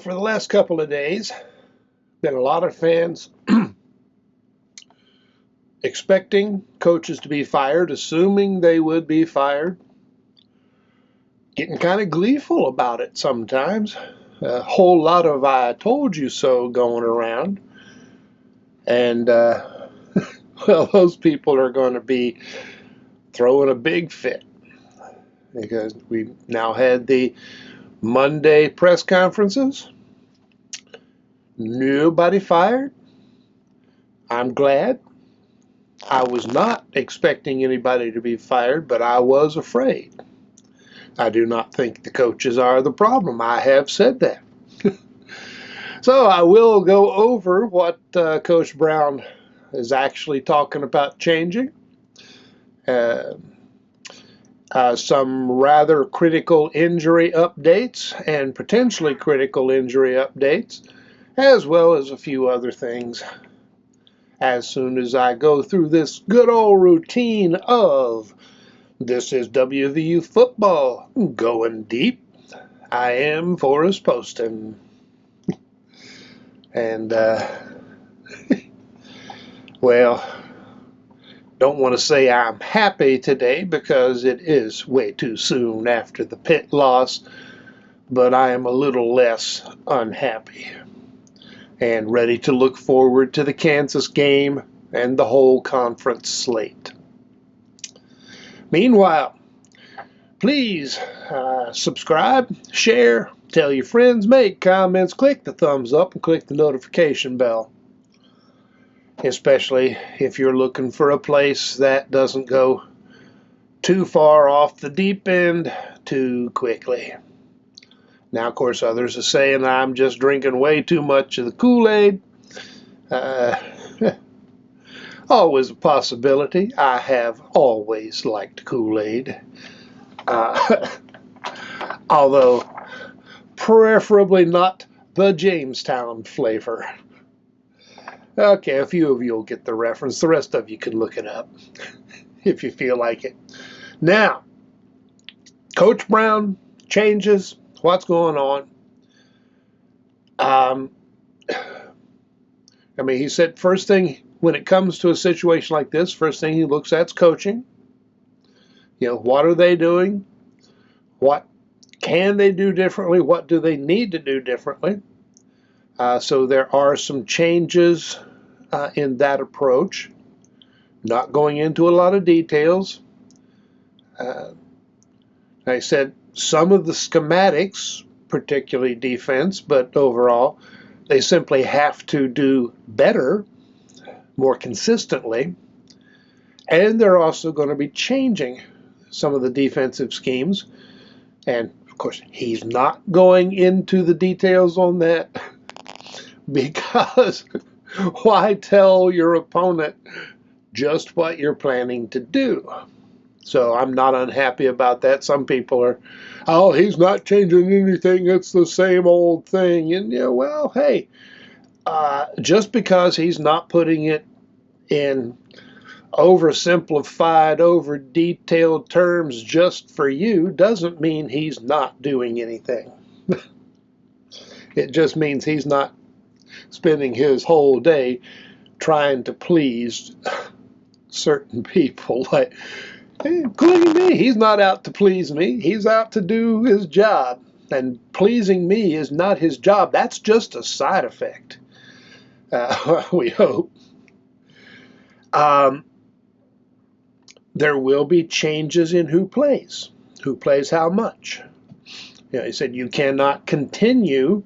For the last couple of days, been a lot of fans expecting coaches to be fired, assuming they would be fired, getting kind of gleeful about it sometimes. A whole lot of "I told you so" going around. And, well, those people are going to be throwing a big fit because we've now had the Monday press conferences. Nobody fired. I'm glad. I was not expecting anybody to be fired, but I was afraid. I do not think the coaches are the problem. I have said that. So I will go over what Coach Brown is actually talking about changing. Some rather critical injury updates and potentially critical injury updates, as well as a few other things. As soon as I go through this good old routine of "This is WVU football, going deep." I am Forrest Poston. And, well, don't want to say I'm happy today because it is way too soon after the Pitt loss, but I am a little less unhappy and ready to look forward to the Kansas game and the whole conference slate. Meanwhile, please subscribe, share, tell your friends, make comments, click the thumbs up, and click the notification bell. Especially if you're looking for a place that doesn't go too far off the deep end too quickly. Now, of course, others are saying I'm just drinking way too much of the Kool-Aid. Always a possibility. I have always liked Kool-Aid. Although preferably not the Jamestown flavor. Okay, a few of you will get the reference. The rest of you can look it up if you feel like it. Now, Coach Brown changes. What's going on? He said first thing when it comes to a situation like this, first thing he looks at is coaching. What are they doing? What can they do differently? What do they need to do differently? So there are some changes in that approach. Not going into a lot of details. I said some of the schematics, particularly defense, but overall, they simply have to do better, more consistently. And they're also going to be changing some of the defensive schemes. And, of course, he's not going into the details on that because why tell your opponent just what you're planning to do? So I'm not unhappy about that. Some people are, "Oh, he's not changing anything. It's the same old thing." And, well, hey, just because he's not putting it in oversimplified, over-detailed terms just for you doesn't mean he's not doing anything. It just means he's not spending his whole day trying to please certain people, like, including me. He's not out to please me. He's out to do his job. And pleasing me is not his job. That's just a side effect, we hope. There will be changes in who plays how much. He said you cannot continue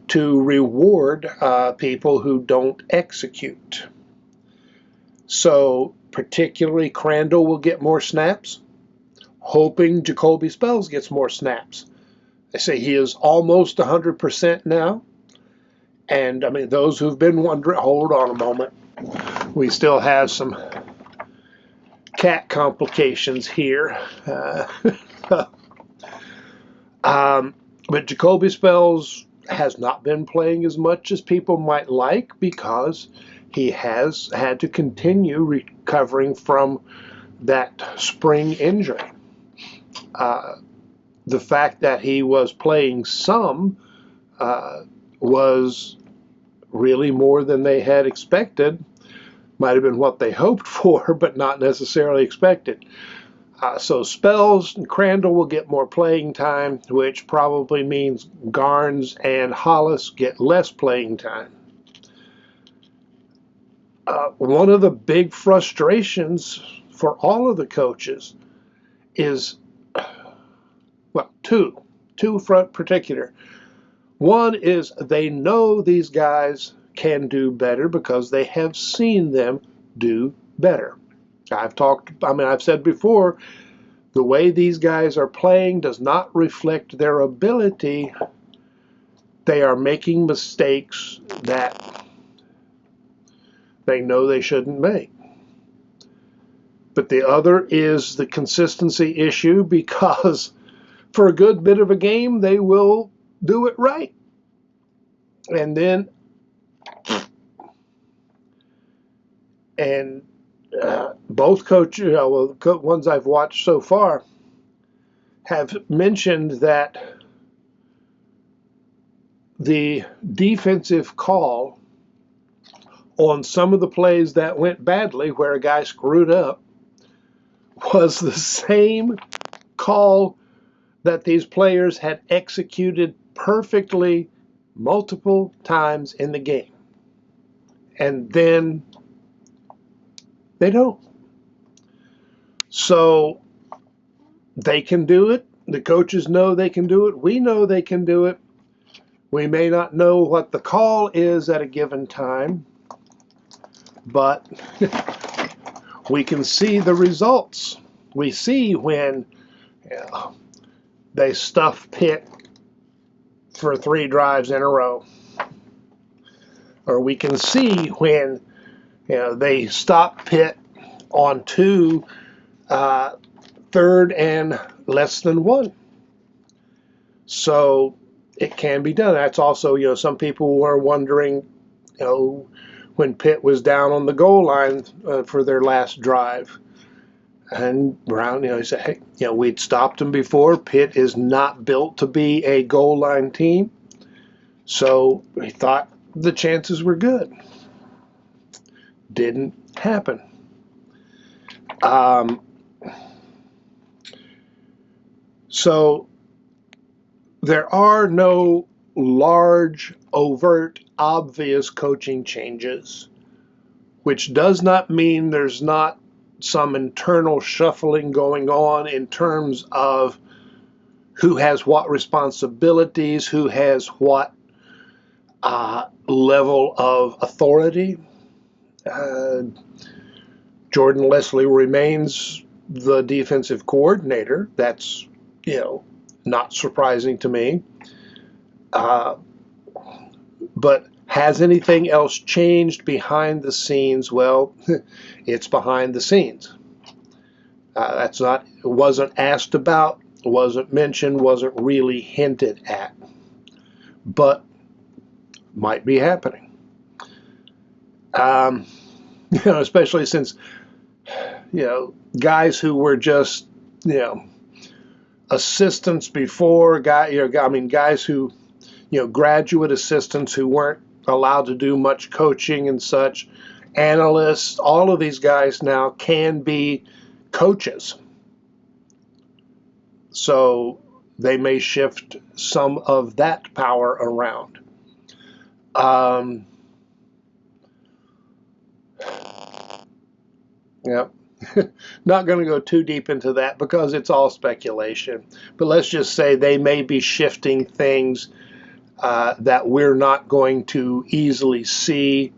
to reward people who don't execute. So particularly Crandall will get more snaps, hoping Jacoby Spells gets more snaps. They say he is almost 100% now. And, those who've been wondering, hold on a moment. We still have some cat complications here. But Jacoby Spells has not been playing as much as people might like because he has had to continue recovering from that spring injury. The fact that he was playing some was really more than they had expected. Might have been what they hoped for, but not necessarily expected. So Spells and Crandall will get more playing time, which probably means Garnes and Hollis get less playing time. One of the big frustrations for all of the coaches is, well, two particular. One is they know these guys can do better because they have seen them do better. I've said before, the way these guys are playing does not reflect their ability. They are making mistakes that they know they shouldn't make. But the other is the consistency issue, because for a good bit of a game, they will do it right. And then, both coaches, the ones I've watched so far, have mentioned that the defensive call on some of the plays that went badly, where a guy screwed up, was the same call that these players had executed perfectly multiple times in the game. And then they don't. So they can do it. The coaches know they can do it. We know they can do it. We may not know what the call is at a given time, but we can see the results. We see when they stuff Pitt for 3 drives in a row. Or we can see when they stop Pitt on 2 third and less than 1. So it can be done. That's also, some people were wondering, when Pitt was down on the goal line for their last drive. And Brown, he said, hey, we'd stopped them before. Pitt is not built to be a goal line team. So he thought the chances were good. Didn't happen. So there are no large, overt, obvious coaching changes, which does not mean there's not some internal shuffling going on in terms of who has what responsibilities, who has what level of authority. Jordan Leslie remains the defensive coordinator. That's, not surprising to me. But has anything else changed behind the scenes? Well, it's behind the scenes. It wasn't asked about, wasn't mentioned, wasn't really hinted at, but might be happening. Especially since, guys who were just, assistants before, guys who, graduate assistants who weren't allowed to do much coaching and such, analysts, all of these guys now can be coaches. So they may shift some of that power around. Yep. Not going to go too deep into that because it's all speculation. But let's just say they may be shifting things that we're not going to easily see.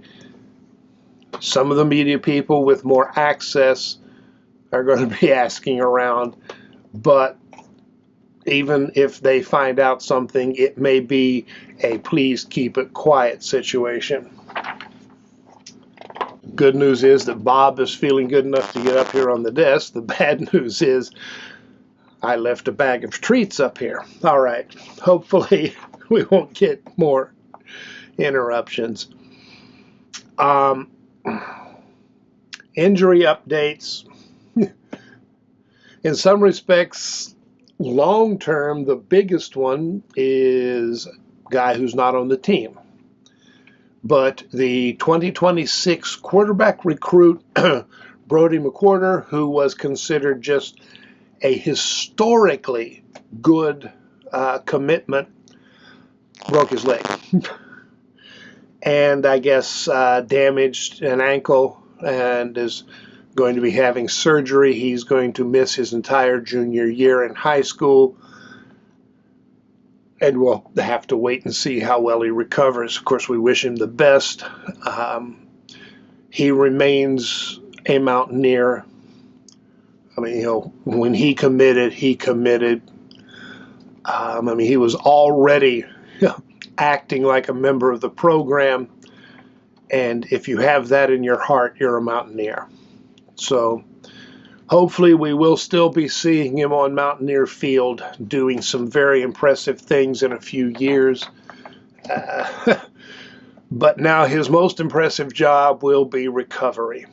Some of the media people with more access are going to be asking around. But even if they find out something, it may be a please keep it quiet situation. Good news is that Bob is feeling good enough to get up here on the desk. The bad news is I left a bag of treats up here. All right. Hopefully we won't get more interruptions. Injury updates. In some respects, long term, the biggest one is guy who's not on the team. But the 2026 quarterback recruit, Brody McWhorter, who was considered just a historically good commitment, broke his leg. And I guess damaged an ankle and is going to be having surgery. He's going to miss his entire junior year in high school. And we'll have to wait and see how well he recovers. Of course, we wish him the best. He remains a Mountaineer. I mean, when he committed, he committed. I mean, he was already acting like a member of the program. And if you have that in your heart, you're a Mountaineer. So hopefully we will still be seeing him on Mountaineer Field doing some very impressive things in a few years. But now his most impressive job will be recovery.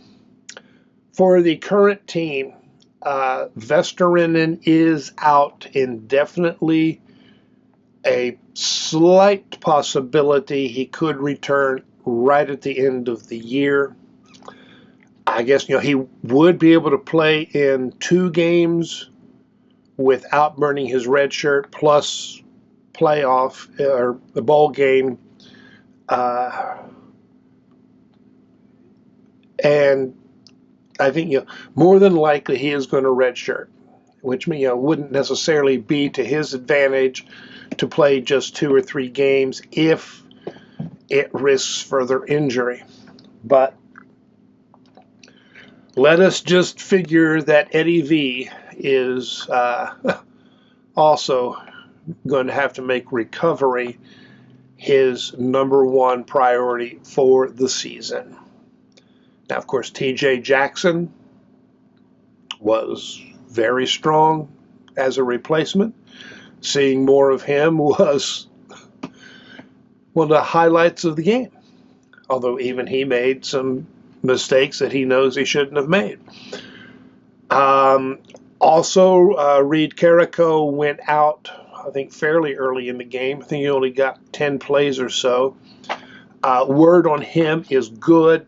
For the current team, Vesterinen is out indefinitely. A slight possibility he could return right at the end of the year. I guess he would be able to play in 2 games without burning his red shirt, plus playoff or the bowl game, and I think more than likely he is going to redshirt, which wouldn't necessarily be to his advantage to play just 2 or 3 games if it risks further injury. But let us just figure that Eddie V is also going to have to make recovery his number 1 priority for the season. Now, of course, TJ Jackson was very strong as a replacement. Seeing more of him was one of the highlights of the game, although even he made some mistakes that he knows he shouldn't have made. Also, Reed Carrico went out, I think, fairly early in the game. I think he only got 10 plays or so. Word on him is good.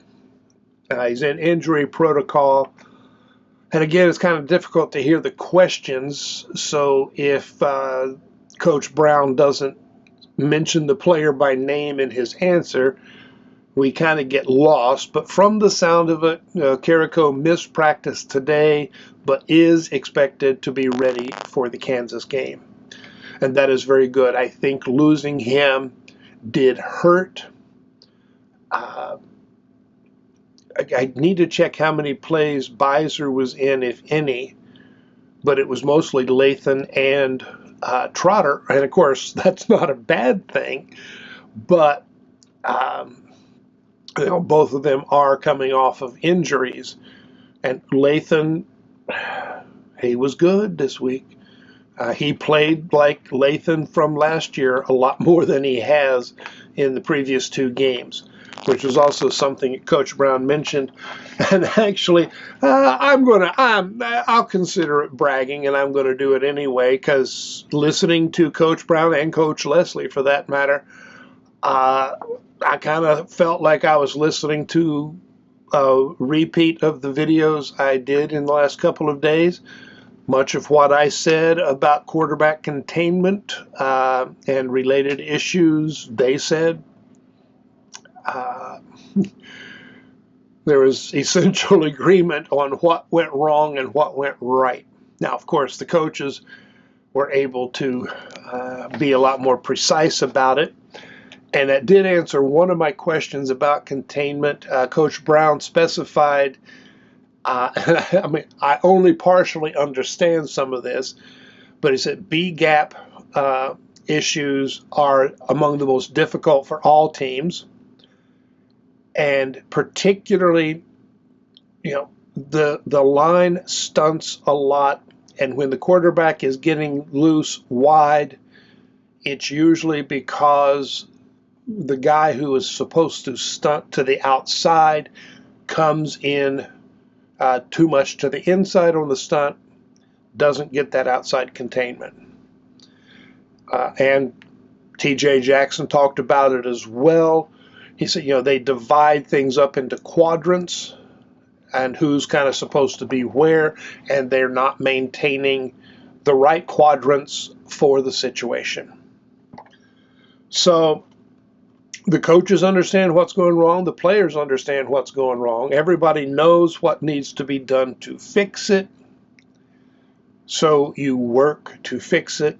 He's in injury protocol. And again, it's kind of difficult to hear the questions. So if Coach Brown doesn't mention the player by name in his answer, we kind of get lost. But from the sound of it, Carrico missed practice today, but is expected to be ready for the Kansas game. And that is very good. I think losing him did hurt. I need to check how many plays Beiser was in, if any, but it was mostly Lathan and Trotter. And, of course, that's not a bad thing, but both of them are coming off of injuries. And Lathan, he was good this week. He played like Lathan from last year a lot more than he has in the previous 2 games, which was also something Coach Brown mentioned. And actually, I'll consider it bragging, and I'm going to do it anyway, because listening to Coach Brown and Coach Leslie, for that matter, I kind of felt like I was listening to a repeat of the videos I did in the last couple of days. Much of what I said about quarterback containment and related issues, they said. There was essential agreement on what went wrong and what went right. Now, of course, the coaches were able to be a lot more precise about it. And that did answer one of my questions about containment. Coach Brown specified, I mean, I only partially understand some of this, but he said B-gap issues are among the most difficult for all teams. And particularly, the line stunts a lot. And when the quarterback is getting loose wide, it's usually because the guy who is supposed to stunt to the outside comes in too much to the inside on the stunt, doesn't get that outside containment. And TJ Jackson talked about it as well. He said, they divide things up into quadrants and who's kind of supposed to be where, and they're not maintaining the right quadrants for the situation. So the coaches understand what's going wrong. The players understand what's going wrong. Everybody knows what needs to be done to fix it. So you work to fix it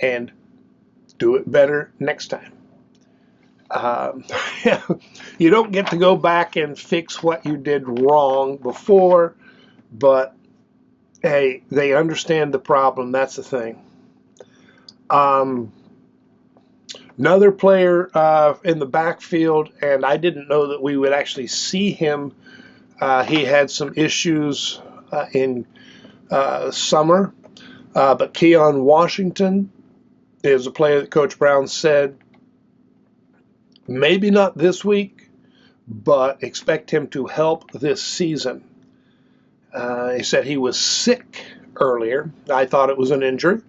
and do it better next time. You don't get to go back and fix what you did wrong before, but hey, they understand the problem. That's the thing. Another player in the backfield, and I didn't know that we would actually see him. He had some issues in summer, but Keon Washington is a player that Coach Brown said maybe not this week, but expect him to help this season. He said he was sick earlier. I thought it was an injury,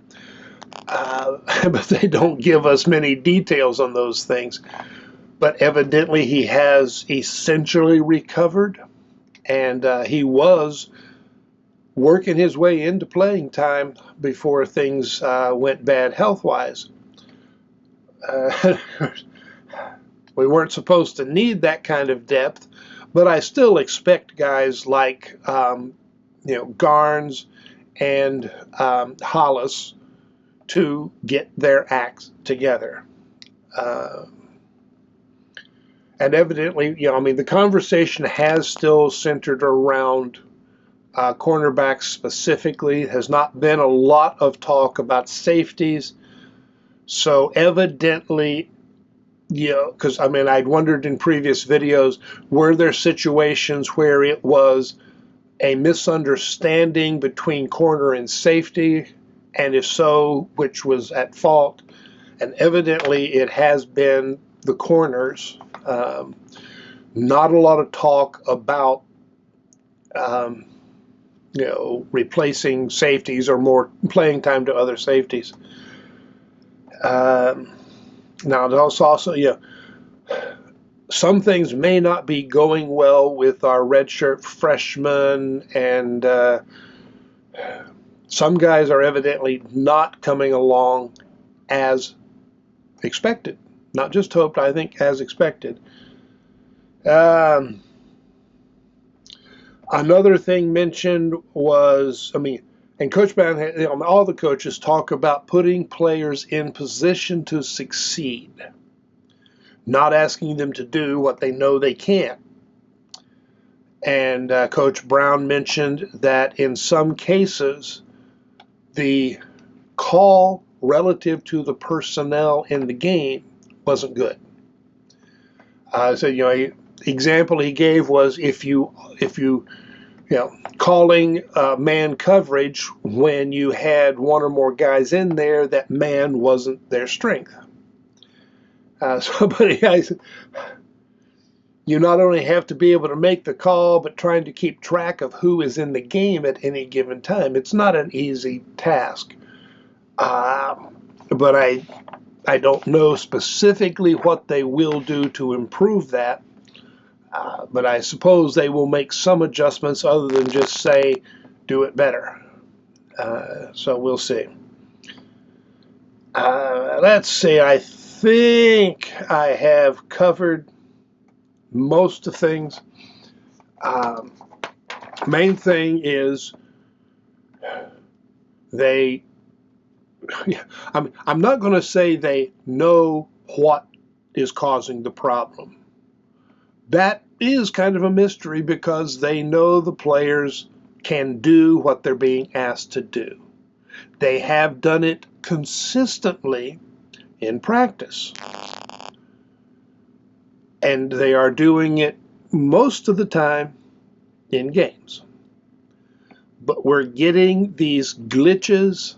but they don't give us many details on those things. But evidently he has essentially recovered, and he was working his way into playing time before things went bad health-wise. We weren't supposed to need that kind of depth, but I still expect guys like Garnes and Hollis to get their acts together. And evidently, the conversation has still centered around cornerbacks specifically. Has not been a lot of talk about safeties. So evidently, because I'd wondered in previous videos, were there situations where it was a misunderstanding between corner and safety, and if so, which was at fault? And evidently it has been the corners. Not a lot of talk about replacing safeties or more playing time to other safeties. Now, there's also, some things may not be going well with our redshirt freshmen, and some guys are evidently not coming along as expected. Not just hoped, I think as expected. Another thing mentioned was, and Coach Brown, all the coaches talk about putting players in position to succeed, not asking them to do what they know they can't. And Coach Brown mentioned that in some cases, the call relative to the personnel in the game wasn't good. So, example he gave was if you calling man coverage when you had one or more guys in there, that man wasn't their strength. You not only have to be able to make the call, but trying to keep track of who is in the game at any given time. It's not an easy task. But I don't know specifically what they will do to improve that. But I suppose they will make some adjustments other than just say, do it better. So we'll see. Let's see. I think I have covered most of things. Main thing is I'm not going to say they know what is causing the problem. That is kind of a mystery because they know the players can do what they're being asked to do. They have done it consistently in practice. And they are doing it most of the time in games. But we're getting these glitches.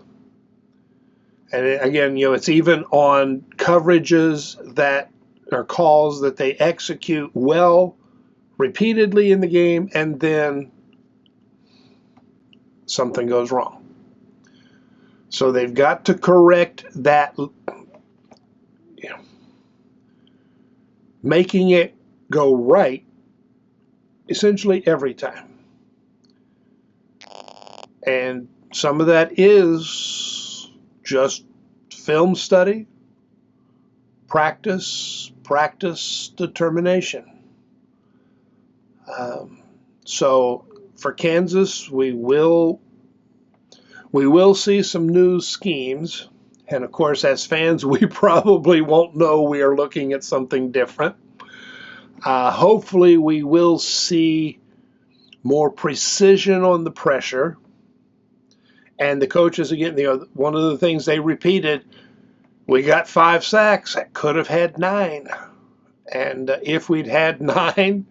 And again, it's even on coverages that are calls that they execute well repeatedly in the game, and then something goes wrong. So they've got to correct that, making it go right essentially every time. And some of that is just film study, practice, determination. So for Kansas, we will see some new schemes. And of course, as fans, we probably won't know we are looking at something different. Hopefully, we will see more precision on the pressure. And the coaches, again, one of the things they repeated, we got 5 sacks. That could have had 9. And if we'd had 9,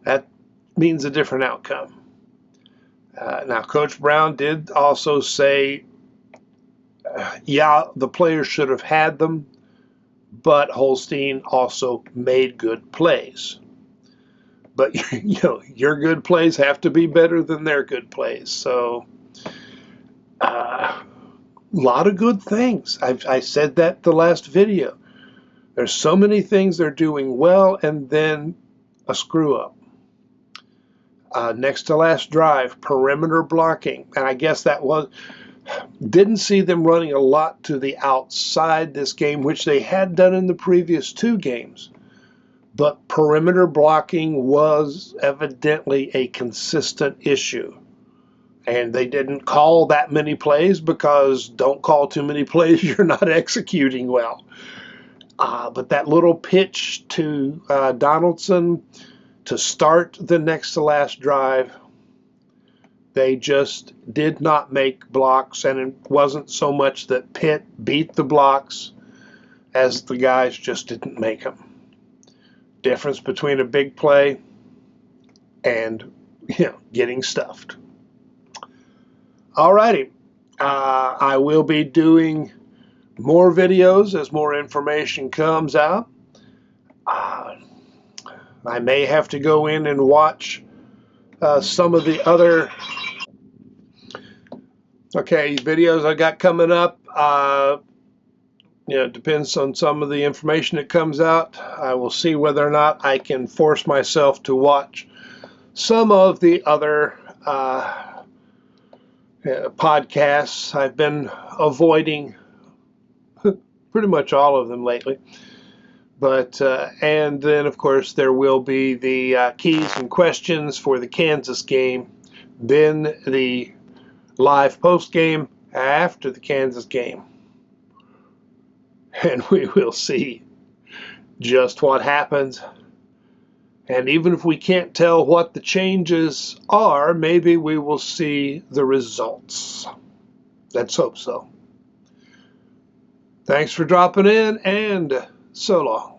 that means a different outcome. Now, Coach Brown did also say, yeah, the players should have had them, but Holstein also made good plays. But your good plays have to be better than their good plays. So, a lot of good things. I said that the last video. There's so many things they're doing well, and then a screw up. Next to last drive, perimeter blocking, and I guess that didn't see them running a lot to the outside this game, which they had done in the previous 2 games. But perimeter blocking was evidently a consistent issue. And they didn't call that many plays because don't call too many plays, you're not executing well. But that little pitch to Donaldson to start the next to last drive, they just did not make blocks, and it wasn't so much that Pitt beat the blocks as the guys just didn't make them. Difference between a big play and getting stuffed. Alrighty, I will be doing more videos as more information comes out. I may have to go in and watch some of the other videos I got coming up. It depends on some of the information that comes out. I will see whether or not I can force myself to watch some of the other podcasts. I've been avoiding pretty much all of them lately. But and then, of course, there will be the keys and questions for the Kansas game, then the live post game after the Kansas game. And we will see just what happens. And even if we can't tell what the changes are, maybe we will see the results. Let's hope so. Thanks for dropping in, and so long.